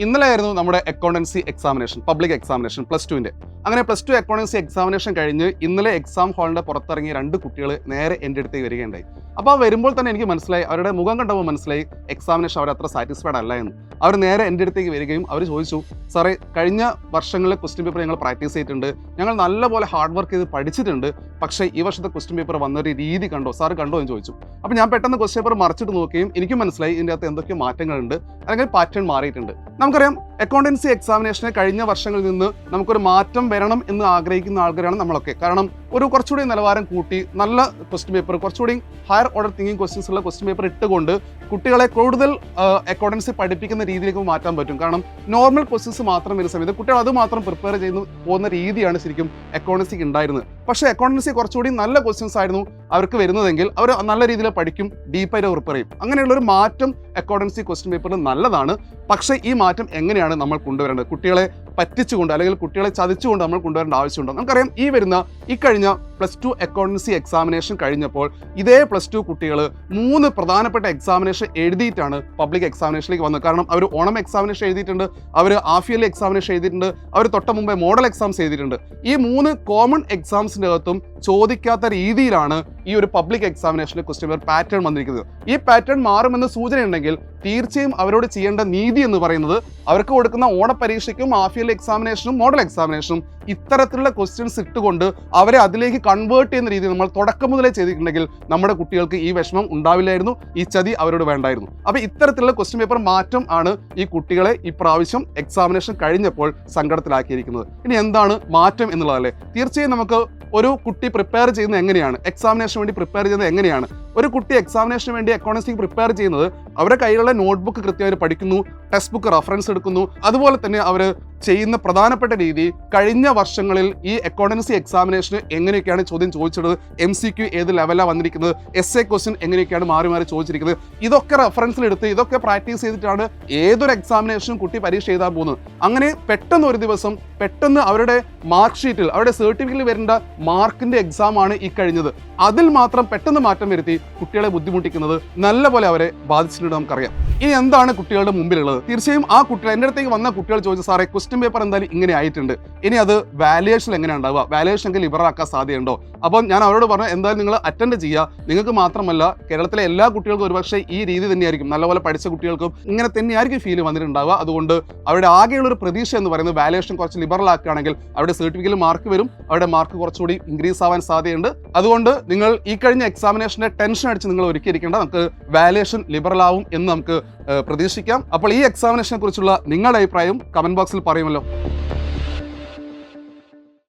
ഇന്നലെയായിരുന്നു നമ്മുടെ accountancy examination, public examination +2ന്റെ. അങ്ങനെ +2 അക്കൗണ്ടൻസി എക്സാമിനേഷൻ കഴിഞ്ഞ് ഇന്നലെ എക്സാം ഹാളിന്റെ പുറത്തിറങ്ങിയ 2 കുട്ടികൾ നേരെ എൻ്റെ അടുത്തേക്ക് വരികയുണ്ടായി. അപ്പോൾ ആ വരുമ്പോൾ തന്നെ എനിക്ക് മനസ്സിലായി, അവരുടെ മുഖം കണ്ടപ്പോൾ മനസ്സിലായി എക്സാമിനേഷൻ അവർ അത്ര സാറ്റിസ്ഫൈഡ് അല്ല എന്ന്. അവർ നേരെ എൻ്റെ അടുത്തേക്ക് വരികയും അവർ ചോദിച്ചു, സാറേ കഴിഞ്ഞ വർഷങ്ങളിലെ ക്വസ്റ്റ്യൻ പേപ്പർ ഞങ്ങൾ പ്രാക്ടീസ് ചെയ്തിട്ടുണ്ട്, ഞങ്ങൾ നല്ലപോലെ ഹാർഡ് വർക്ക് ചെയ്ത് പഠിച്ചിട്ടുണ്ട്, പക്ഷേ ഈ വർഷത്തെ ക്വസ്റ്റ്യൻ പേപ്പർ വന്നൊരു രീതി കണ്ടോ, സാറ് കണ്ടോ എന്ന് ചോദിച്ചു. അപ്പോൾ ഞാൻ പെട്ടെന്ന് ക്വസ്റ്റ്യൻ പേപ്പർ മറിച്ചിട്ട് നോക്കുകയും എനിക്ക് മനസ്സിലായി ഇതിൻ്റെ അകത്ത് എന്തൊക്കെയോ മാറ്റങ്ങളുണ്ട്, അല്ലെങ്കിൽ പാറ്റേൺ മാറിയിട്ടുണ്ട്. നമുക്കറിയാം അക്കൗണ്ടൻസി എക്സാമിനേഷന് കഴിഞ്ഞ വർഷങ്ങളിൽ നിന്ന് നമുക്കൊരു മാറ്റം വരണം എന്ന് ആഗ്രഹിക്കുന്ന ആൾക്കാരാണ് നമ്മളൊക്കെ. കാരണം ഒരു കുറച്ചുകൂടി നിലവാരം കൂട്ടി നല്ല ക്വസ്റ്റ്യൻ പേപ്പർ, കുറച്ചുകൂടി ഹയർ ഓർഡർ തിങ്കിങ് ക്വസ്റ്റ്യൻസ് ഉള്ള ക്വസ്റ്റ്യൻ പേപ്പർ ഇട്ടുകൊണ്ട് കുട്ടികളെ കൂടുതൽ അക്കൗണ്ടൻസി പഠിപ്പിക്കുന്ന രീതിയിലേക്ക് മാറ്റാൻ പറ്റും. കാരണം നോർമൽ ക്വസ്റ്റ്യൻസ് മാത്രം വരുന്ന സമയത്ത് കുട്ടികൾ അത് മാത്രം പ്രിപ്പയർ ചെയ്ത് പോകുന്ന രീതിയാണ് ശരിക്കും അക്കൗണ്ടൻസിക്ക് ഉണ്ടായിരുന്നത്. പക്ഷേ അക്കൗണ്ടൻസി കുറച്ചുകൂടി നല്ല ക്വസ്റ്റ്യൻസ് ആയിരുന്നു അവർക്ക് വരുന്നതെങ്കിൽ അവർ നല്ല രീതിയിൽ പഠിക്കും, ഡീപ്പായിട്ട് പ്രിപ്പയർ ചെയ്യും. അങ്ങനെയുള്ളൊരു മാറ്റം അക്കൗണ്ടൻസി ക്വസ്റ്റ്യൻ പേപ്പറിൽ നല്ലതാണ്. പക്ഷേ ഈ മാറ്റം എങ്ങനെയാണ് നമ്മൾ കൊണ്ടുവരേണ്ടത്? കുട്ടികളെ പറ്റിച്ചുകൊണ്ട് അല്ലെങ്കിൽ കുട്ടികളെ ചതിച്ചുകൊണ്ട് നമ്മൾ കൊണ്ടുവരേണ്ട ആവശ്യമുണ്ടോ? നമുക്കറിയാം ഈ കഴിഞ്ഞ +2 അക്കൗണ്ടൻസി എക്സാമിനേഷൻ കഴിഞ്ഞപ്പോൾ ഇതേ +2 കുട്ടികൾ 3 പ്രധാനപ്പെട്ട എക്സാമിനേഷൻ എഴുതിയിട്ടാണ് പബ്ലിക് എക്സാമിനേഷനിലേക്ക് വന്നത്. കാരണം അവർ ഓണം എക്സാമിനേഷൻ എഴുതിയിട്ടുണ്ട്, അവർ ഹാഫ് ഇയർലി എക്സാമിനേഷൻ എഴുതിയിട്ടുണ്ട്, അവർ തൊട്ട് മുമ്പേ മോഡൽ എക്സാംസ് എഴുതിയിട്ടുണ്ട്. ഈ 3 കോമൺ എക്സാംസിൻ്റെ അകത്തും ചോദിക്കാത്ത രീതിയിലാണ് ഈ ഒരു പബ്ലിക് എക്സാമിനേഷനിലെ ക്വസ്റ്റ്യൻ പേപ്പർ പാറ്റേൺ വന്നിരിക്കുന്നത്. ഈ പാറ്റേൺ മാറുമെന്ന് സൂചനയുണ്ടെങ്കിൽ തീർച്ചയായും അവരോട് ചെയ്യേണ്ട നീതി എന്ന് പറയുന്നത് അവർക്ക് കൊടുക്കുന്ന ഓണപരീക്ഷയ്ക്കും ഹാഫ് ഇയർലി എക്സാമിനേഷനും മോഡൽ എക്സാമിനേഷനും ഇത്തരത്തിലുള്ള ക്വസ്റ്റ്യൻസ് ഇട്ടുകൊണ്ട് അവരെ അതിലേക്ക് കൺവേർട്ട് ചെയ്യുന്ന രീതിയിൽ നമ്മൾ തുടക്കം മുതലേ ചെയ്തിട്ടുണ്ടെങ്കിൽ നമ്മുടെ കുട്ടികൾക്ക് ഈ വിഷമം ഉണ്ടാവില്ലായിരുന്നു, ഈ ചതി അവരോട് വേണ്ടായിരുന്നു. അപ്പോൾ ഇത്തരത്തിലുള്ള ക്വസ്റ്റ്യൻ പേപ്പർ മാറ്റം ആണ് ഈ കുട്ടികളെ ഇപ്രാവശ്യം എക്സാമിനേഷൻ കഴിഞ്ഞപ്പോൾ സങ്കടത്തിലാക്കിയിരിക്കുന്നത്. ഇനി എന്താണ് മാറ്റം എന്നുള്ളതല്ലേ? തീർച്ചയായും നമുക്ക് ഒരു കുട്ടി പ്രിപ്പയർ ചെയ്യുന്നത് എങ്ങനെയാണ്, എക്സാമിനേഷന് വേണ്ടി പ്രിപ്പയർ ചെയ്യുന്നത് എങ്ങനെയാണ്? ഒരു കുട്ടി എക്സാമിനേഷന് വേണ്ടി അക്കൗണ്ടൻസിക്ക് പ്രിപ്പയർ ചെയ്യുന്നത് അവരുടെ കയ്യിലുള്ള നോട്ട്ബുക്ക് കൃത്യമായിട്ട് പഠിക്കുന്നു, ടെക്സ്റ്റ് ബുക്ക് റെഫറൻസ് എടുക്കുന്നു. അതുപോലെ തന്നെ അവർ ചെയ്യുന്ന പ്രധാനപ്പെട്ട രീതി കഴിഞ്ഞ വർഷങ്ങളിൽ ഈ അക്കൗണ്ടൻസി എക്സാമിനേഷന് എങ്ങനെയൊക്കെയാണ് ചോദ്യം ചോദിച്ചത്, MCQ ഏത് ലെവലാണ് വന്നിരിക്കുന്നത്, essay ക്വസ്റ്റ്യൻ എങ്ങനെയൊക്കെയാണ് മാറി മാറി ചോദിച്ചിരിക്കുന്നത്, ഇതൊക്കെ റെഫറൻസിലെടുത്ത് ഇതൊക്കെ പ്രാക്ടീസ് ചെയ്തിട്ടാണ് ഏതൊരു എക്സാമിനേഷനും കുട്ടി പരീക്ഷ എഴുതാൻ പോകുന്നത്. അങ്ങനെ പെട്ടെന്ന് ഒരു ദിവസം അവരുടെ മാർക്ക് ഷീറ്റിൽ അവരുടെ സർട്ടിഫിക്കറ്റിൽ വരേണ്ട മാർക്കിന്റെ എക്സാമാണ് ഈ കഴിഞ്ഞത്. അതിൽ മാത്രം പെട്ടെന്ന് മാറ്റം വരുത്തി കുട്ടികളെ ബുദ്ധിമുട്ടിക്കുന്നത് നല്ലപോലെ അവരെ ബാധിച്ചിട്ടുണ്ട് നമുക്കറിയാം. ഇനി എന്താണ് കുട്ടികളുടെ മുമ്പിലുള്ളത്? തീർച്ചയായും ആ കുട്ടികൾ എൻ്റെ അടുത്തേക്ക് വന്ന കുട്ടികൾ ചോദിച്ചു, സാറേ ക്വസ്റ്റ്യൻ പേപ്പർ എന്തായാലും ഇങ്ങനെ ആയിട്ടുണ്ട്, ഇനി അത് വാല്യുവേഷൻ എങ്ങനെയാണ് ഉണ്ടാവുക, വാല്യുവേഷൻ എങ്കിൽ ലിബറലാക്കാൻ സാധ്യതയുണ്ടോ? അപ്പം ഞാൻ അവരോട് പറഞ്ഞു, എന്തായാലും നിങ്ങൾ അറ്റൻഡ് ചെയ്യുക. നിങ്ങൾക്ക് മാത്രമല്ല കേരളത്തിലെ എല്ലാ കുട്ടികൾക്കും ഒരുപക്ഷെ ഈ രീതി തന്നെയായിരിക്കും, നല്ലപോലെ പഠിച്ച കുട്ടികൾക്കും ഇങ്ങനെ തന്നെയായിരിക്കും ഫീൽ വന്നിട്ടുണ്ടാവുക. അതുകൊണ്ട് അവരുടെ ആകെയുള്ള ഒരു പ്രതീക്ഷ എന്ന് പറയുന്നത് വാല്യുവേഷൻ കുറച്ച് ലിബറൽ ആക്കുകയാണെങ്കിൽ അവരുടെ സർട്ടിഫിക്കറ്റിൽ മാർക്ക് വരും, അവരുടെ മാർക്ക് കുറച്ചുകൂടി ഇൻക്രീസ് ആവാൻ സാധ്യതയുണ്ട്. അതുകൊണ്ട് നിങ്ങൾ ഈ കഴിഞ്ഞ എക്സാമിനേഷൻ്റെ ടെൻഷൻ അടിച്ച് നിങ്ങൾ ഒരുക്കിയിരിക്കേണ്ട, നമുക്ക് വാല്യുവേഷൻ ലിബറൽ ആവും എന്ന് നമുക്ക് പ്രതീക്ഷിക്കാം. അപ്പോൾ ഈ എക്സാമിനേഷനെ കുറിച്ചുള്ള നിങ്ങളുടെ അഭിപ്രായം കമന്റ് ബോക്സിൽ പറയുമല്ലോ.